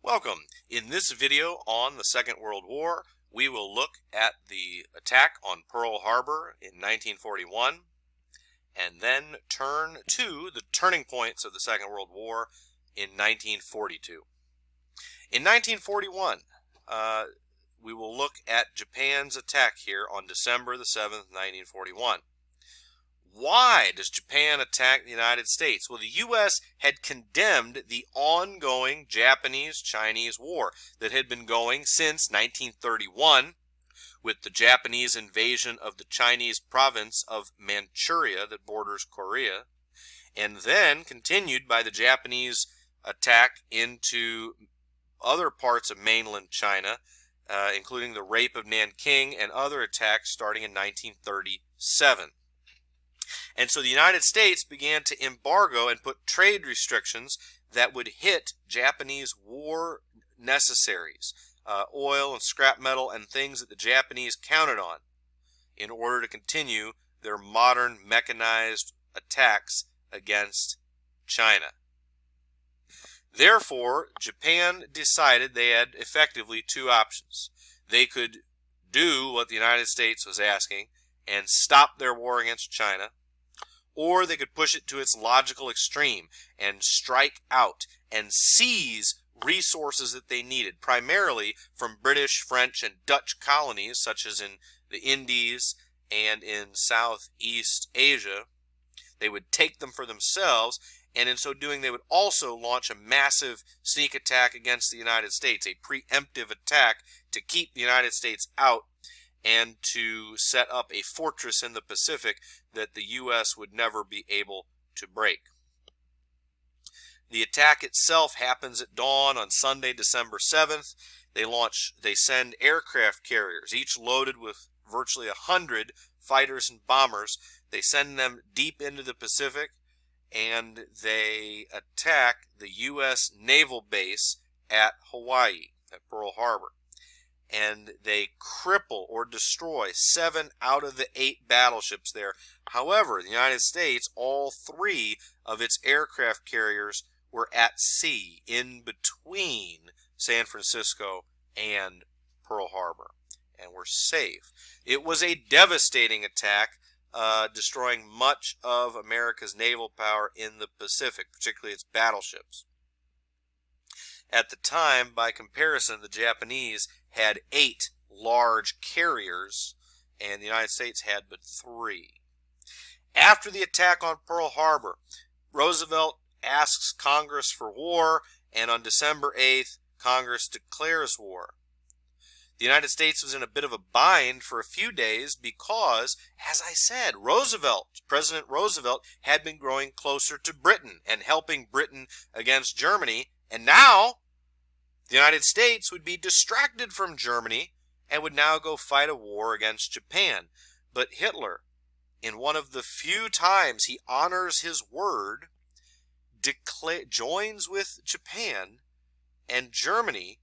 Welcome. In this video on the Second World War, we will look at the attack on Pearl Harbor in 1941 and then turn to the turning points of the Second World War in 1942. In 1941, we will look at Japan's attack here on December the 7th, 1941. Why does Japan attack the United States? Well, the U.S. had condemned the ongoing Japanese-Chinese war that had been going since 1931 with the Japanese invasion of the Chinese province of Manchuria that borders Korea, and then continued by the Japanese attack into other parts of mainland China, including the rape of Nanking and other attacks starting in 1937. And so the United States began to embargo and put trade restrictions that would hit Japanese war necessaries, oil and scrap metal and things that the Japanese counted on in order to continue their modern mechanized attacks against China. Therefore, Japan decided they had effectively two options. They could do what the United States was asking and stop their war against China, or they could push it to its logical extreme and strike out and seize resources that they needed, primarily from British, French, and Dutch colonies, such as in the Indies and in Southeast Asia. They would take them for themselves, and in so doing, they would also launch a massive sneak attack against the United States, a preemptive attack to keep the United States out and to set up a fortress in the Pacific that the U.S. would never be able to break. The attack itself happens at dawn on Sunday, December 7th. They send aircraft carriers, each loaded with virtually 100 fighters and bombers. They send them deep into the Pacific, and they attack the U.S. naval base at Hawaii, at Pearl Harbor. And they cripple or destroy 7 out of the 8 battleships there. However, the United States, all 3 of its aircraft carriers were at sea in between San Francisco and Pearl Harbor and were safe. It was a devastating attack, destroying much of America's naval power in the Pacific, particularly its battleships. At the time, by comparison, the Japanese had 8 large carriers, and the United States had but 3. After the attack on Pearl Harbor, Roosevelt asks Congress for war, and on December 8th, Congress declares war. The United States was in a bit of a bind for a few days because, as I said, President Roosevelt had been growing closer to Britain and helping Britain against Germany, and now the United States would be distracted from Germany and would now go fight a war against Japan. But Hitler, in one of the few times he honors his word, joins with Japan, and Germany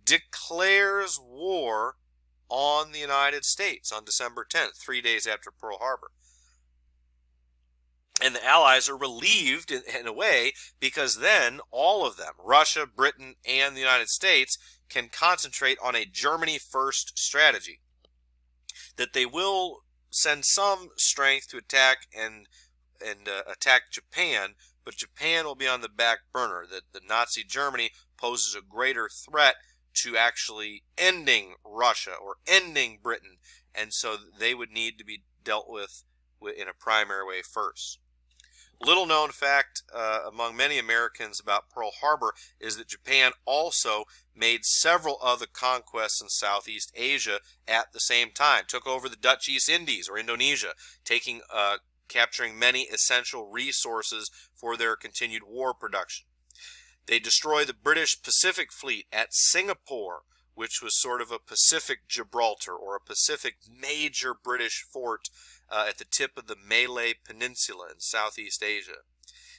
declares war on the United States on December 10th, 3 days after Pearl Harbor. And the Allies are relieved in a way, because then all of them, Russia, Britain, and the United States, can concentrate on a Germany-first strategy. That they will send some strength to attack and attack Japan, but Japan will be on the back burner. That the Nazi Germany poses a greater threat to actually ending Russia or ending Britain, and so they would need to be dealt with in a primary way first. Little known fact among many Americans about Pearl Harbor is that Japan also made several other conquests in Southeast Asia at the same time. Took over the Dutch East Indies or Indonesia, capturing many essential resources for their continued war production. They destroyed the British Pacific Fleet at Singapore, which was sort of a Pacific Gibraltar or a Pacific major British fort at the tip of the Malay Peninsula in Southeast Asia.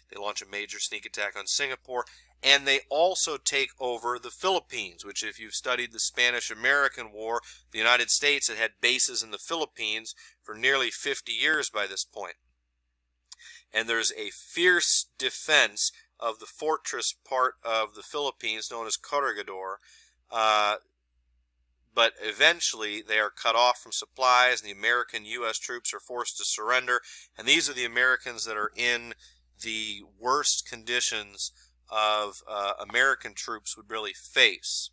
They launch a major sneak attack on Singapore, and they also take over the Philippines, which, if you've studied the Spanish-American War, the United States had bases in the Philippines for nearly 50 years by this point. And there's a fierce defense of the fortress part of the Philippines known as Corregidor, but eventually they are cut off from supplies, and the American U.S. troops are forced to surrender. And these are the Americans that are in the worst conditions of American troops would really face.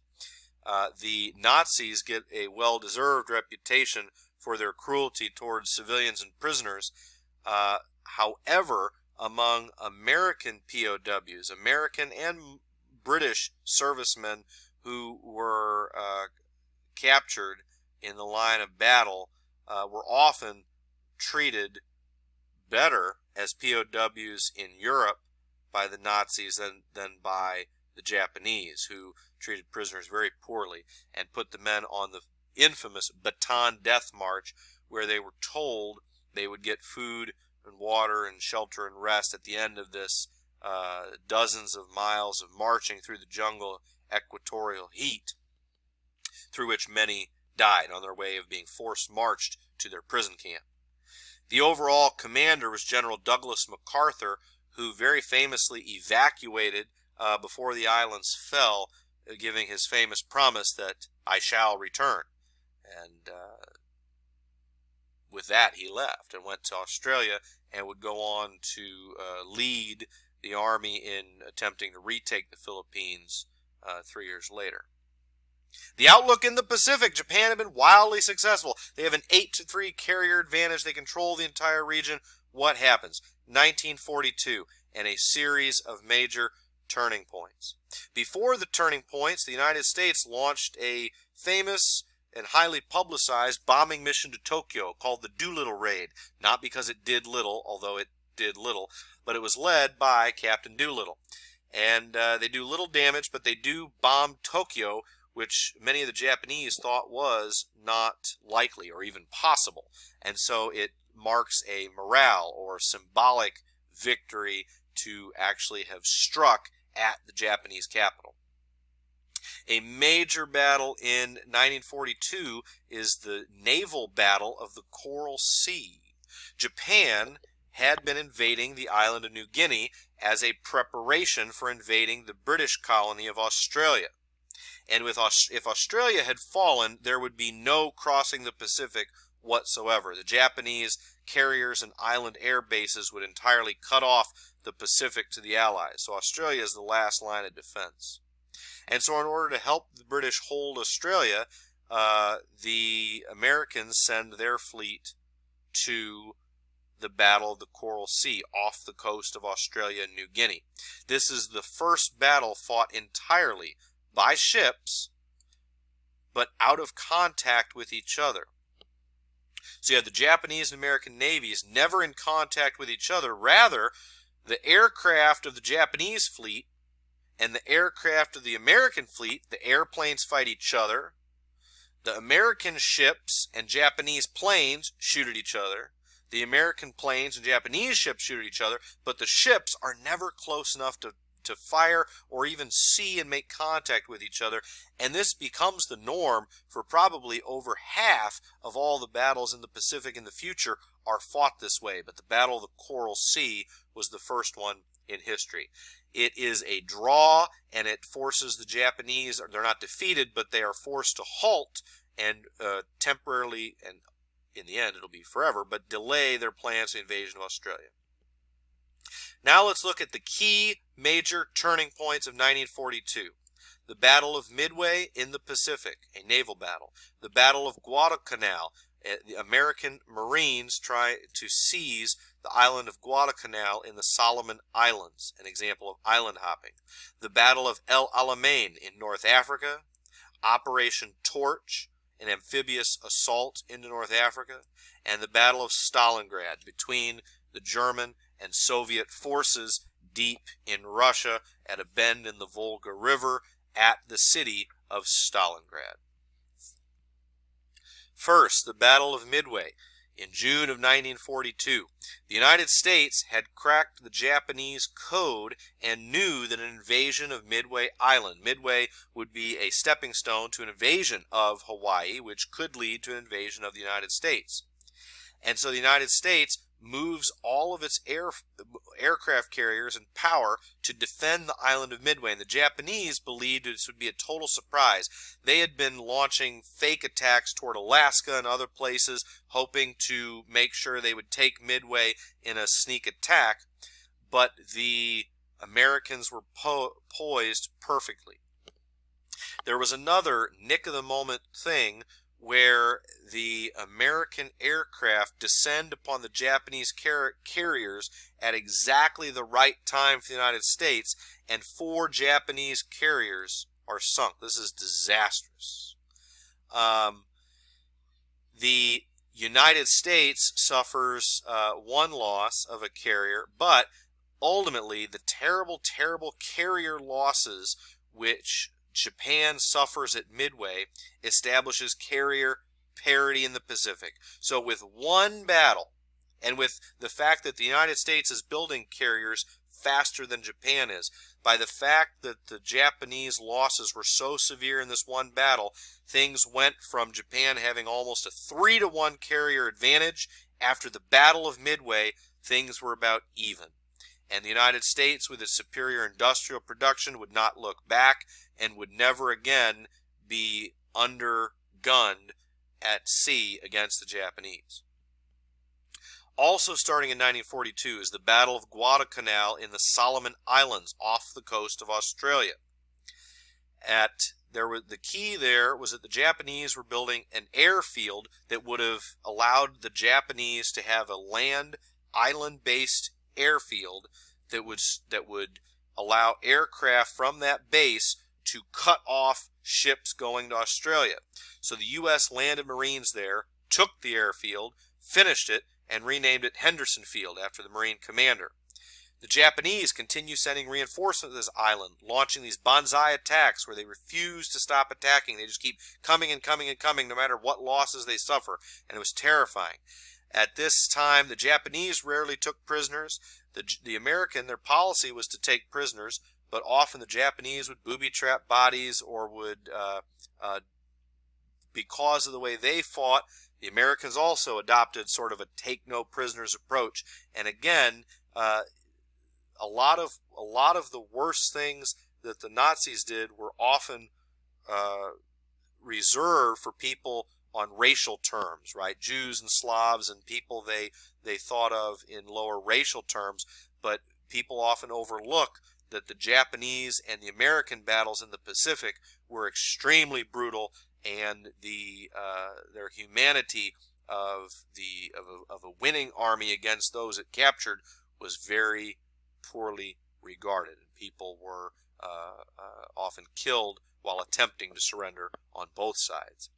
The Nazis get a well-deserved reputation for their cruelty towards civilians and prisoners. However, among American POWs, American and British servicemen who were captured in the line of battle were often treated better as POWs in Europe by the Nazis than by the Japanese, who treated prisoners very poorly and put the men on the infamous Bataan Death March, where they were told they would get food and water and shelter and rest at the end of this dozens of miles of marching through the jungle equatorial heat, through which many died on their way of being forced marched to their prison camp. The overall commander was General Douglas MacArthur, who very famously evacuated before the islands fell, giving his famous promise that I shall return. And with that he left and went to Australia and would go on to lead the army in attempting to retake the Philippines 3 years later. The outlook in the Pacific: Japan had been wildly successful. They have an 8-3 carrier advantage. They control the entire region. What happens? 1942, and a series of major turning points. Before the turning points, the United States launched a famous and highly publicized bombing mission to Tokyo called the Doolittle Raid. Not because it did little, although it did little, but it was led by Captain Doolittle. And they do little damage, but they do bomb Tokyo, which many of the Japanese thought was not likely or even possible. And so it marks a morale or symbolic victory to actually have struck at the Japanese capital. A major battle in 1942 is the naval battle of the Coral Sea. Japan had been invading the island of New Guinea as a preparation for invading the British colony of Australia. And if Australia had fallen, there would be no crossing the Pacific whatsoever. The Japanese carriers and island air bases would entirely cut off the Pacific to the Allies. So Australia is the last line of defense. And so in order to help the British hold Australia, the Americans send their fleet to the Battle of the Coral Sea off the coast of Australia and New Guinea. This is the first battle fought entirely by ships, but out of contact with each other. So you have the Japanese and American navies never in contact with each other. Rather, the aircraft of the Japanese fleet and the aircraft of the American fleet, the airplanes fight each other. The American ships and Japanese planes shoot at each other. The American planes and Japanese ships shoot at each other, but the ships are never close enough to fire or even see and make contact with each other. And this becomes the norm for probably over half of all the battles in the Pacific in the future are fought this way. But the Battle of the Coral Sea was the first one in history. It is a draw, and it forces the Japanese, they're not defeated, but they are forced to halt and temporarily, and in the end it'll be forever, but delay their plans for the invasion of Australia. Now let's look at the key major turning points of 1942. The Battle of Midway in the Pacific, a naval battle. The Battle of Guadalcanal. The American Marines try to seize the island of Guadalcanal in the Solomon Islands, an example of island hopping. The Battle of El Alamein in North Africa. Operation Torch, an amphibious assault into North Africa. And the Battle of Stalingrad between the German and Soviet forces deep in Russia at a bend in the Volga River at the city of Stalingrad. First, the Battle of Midway. In June of 1942, the United States had cracked the Japanese code and knew that an invasion of Midway Island, Midway would be a stepping stone to an invasion of Hawaii, which could lead to an invasion of the United States. And so the United States moves all of its aircraft carriers and power to defend the island of Midway. And the Japanese believed this would be a total surprise. They had been launching fake attacks toward Alaska and other places, hoping to make sure they would take Midway in a sneak attack, but the Americans were poised perfectly. There was another nick-of-the-moment thing where the American aircraft descend upon the Japanese carriers at exactly the right time for the United States, and 4 Japanese carriers are sunk. This is disastrous. The United States suffers 1 loss of a carrier, but ultimately the terrible, terrible carrier losses which Japan suffers at Midway establishes carrier parity in the Pacific. So with 1 battle, and with the fact that the United States is building carriers faster than Japan is, by the fact that the Japanese losses were so severe in this 1 battle, things went from Japan having almost a 3-to-1 carrier advantage. After the Battle of Midway, things were about even. And the United States, with its superior industrial production, would not look back and would never again be undergunned at sea against the Japanese. Also starting in 1942 is the Battle of Guadalcanal in the Solomon Islands off the coast of Australia. The key there was that the Japanese were building an airfield that would have allowed the Japanese to have a land island-based airfield that would allow aircraft from that base to cut off ships going to Australia. So the U.S. landed Marines there, took the airfield, finished it, and renamed it Henderson Field after the Marine commander. The Japanese continue sending reinforcements to this island, launching these banzai attacks where they refuse to stop attacking. They just keep coming and coming and coming no matter what losses they suffer, and it was terrifying. At this time, the Japanese rarely took prisoners. The American, their policy was to take prisoners, but often the Japanese would booby-trap bodies or would, because of the way they fought, the Americans also adopted sort of a take-no-prisoners approach. And again, a lot of the worst things that the Nazis did were often reserved for people on racial terms, right? Jews and Slavs and people they thought of in lower racial terms, but people often overlook that the Japanese and the American battles in the Pacific were extremely brutal, and their humanity of a winning army against those it captured was very poorly regarded. People were often killed while attempting to surrender on both sides.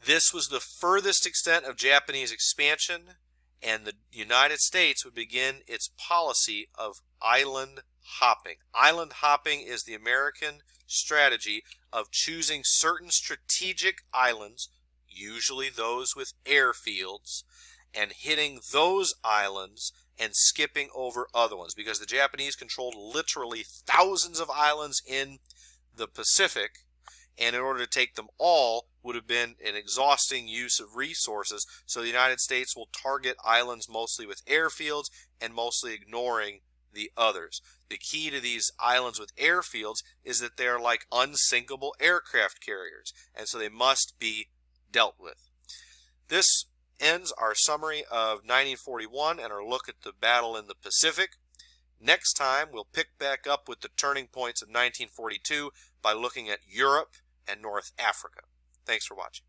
This was the furthest extent of Japanese expansion, and the United States would begin its policy of island hopping. Island hopping is the American strategy of choosing certain strategic islands, usually those with airfields, and hitting those islands and skipping over other ones, because the Japanese controlled literally thousands of islands in the Pacific, and in order to take them all would have been an exhausting use of resources. So the United States will target islands mostly with airfields and mostly ignoring the others. The key to these islands with airfields is that they're like unsinkable aircraft carriers, and so they must be dealt with. This ends our summary of 1941 and our look at the battle in the Pacific. Next time, we'll pick back up with the turning points of 1942 by looking at Europe and North Africa. Thanks for watching.